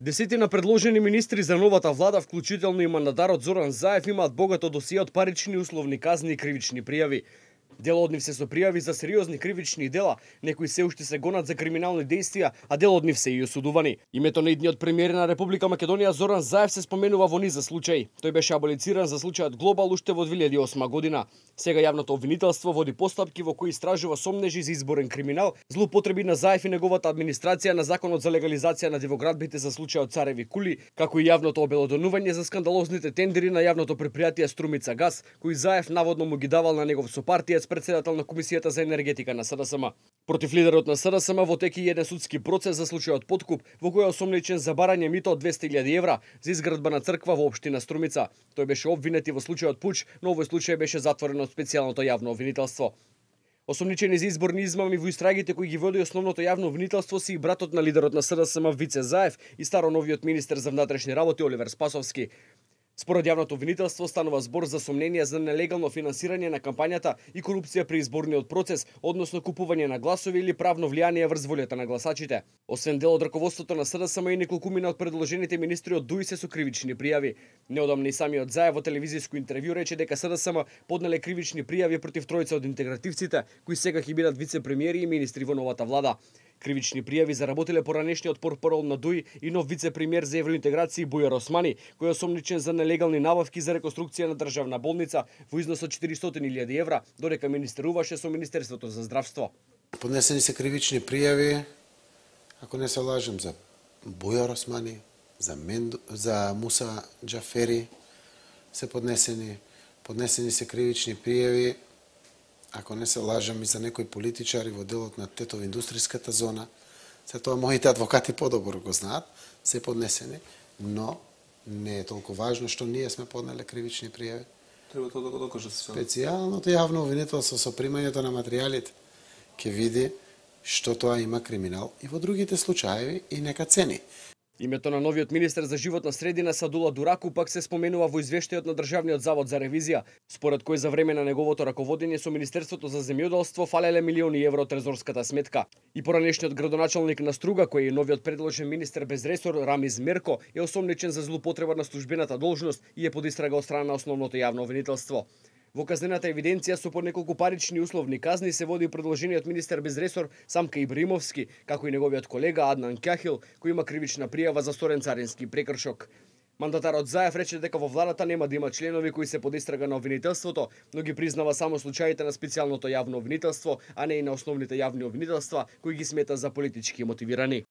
Десетина предложени министри за новата влада, вклучително и мандатарот Зоран Заев, имаат богато досие од парични условни казни и кривични пријави. Дел од нив се со пријави за сериозни кривични дела, некои се уште се гонат за криминални действија, а дел од нив се и осудувани. Името на идниот премиер на Република Македонија Зоран Заев се споменува во низ за случај. Тој беше аболициран за случајот Глобал уште во 2008 година. Сега јавното обвинителство води постапки во кои истражува сомнежи за изборен криминал, злоупотреби на Заев и неговата администрација на законот за легализација на дивоградбите за случајот Цареви кули, како и јавното обелоденување за скандалозните тендери на јавното предпријатие Струмица газ, кои Заев наводно му ги давал на негов сопартиец, председател на Комисијата за енергетика на СДСМ. Против лидерот на СДСМ во теки еден судски процес за случајот Подкуп, во кој е осомничен за барање мито од 200.000 евра за изградба на црква во општина Струмица. Тој беше обвинет и во случајот Пуч, но овој случај беше затворен од специјалното јавно обвинителство. Осомничени за изборни измами во истрагите кои ги води основното јавно обвинителство си и братот на лидерот на СДСМ Вице Заев и староновиот министер за внатрешни работи Оливер Спасовски. Според јавното обвинителство станува збор за сомненија за нелегално финансирање на кампањата и корупција при изборниот процес, односно купување на гласови или правно влијание врз волјата на гласачите. Освен дел од раководството на СДСМ и неколкумина од предложените министри од ДУИ се со кривични пријави. Неодамна и самиот Заев во телевизиско интервју рече дека СДСМ поднеле кривични пријави против тројца од интегративците, кои сега ќе бидат вице-премиери и министри во новата влада. Кривични пријави заработиле поранешниот портпарол на ДУИ и нов вице-премиер за евроинтеграција Бујар Османи, кој е осомничен за нелегални набавки за реконструкција на државна болница во износ од 400.000 евра, додека министеруваше со Министерството за здравство. Поднесени се кривични пријави, ако не се лажам, за Бујар Османи, за Муса Џафери се поднесени. Поднесени се кривични пријави, ако не се лажам, и за некои политичари во делот на тетово-индустријската зона. Се тоа моите адвокати подобро го знаат, се поднесени, но не е толку важно што ние сме поднеле кривични пријави. Треба тоа да го докажат. Специјалното јавно обвинителство со примањето на материјалите ќе види што тоа има криминал и во другите случаи и нека цени. Името на новиот министер за животна средина Садула Дураку пак се споменува во извештајот на Државниот завод за ревизија, според кој за време на неговото раководење со Министерството за земјоделство фалеле милиони евро од трезорската сметка. И поранешниот градоначалник на Струга, кој е новиот предложен министер без ресор Рамиз Мерко, е осомничен за злоупотреба на службената должност и е под истрага од страна на основното јавно обвинителство. Во казнената евиденција со по неколку парични условни казни се води предложениот министер без ресор Самка Ибраимовски, како и неговиот колега Аднан Кјахил, кој има кривична пријава за сторен царински прекршок. Мандатарот Заев рече дека во владата нема да има членови кои се под истрага на обвинителството, но ги признава само случаите на специјалното јавно обвинителство, а не и на основните јавни обвинителства, кои ги смета за политички мотивирани.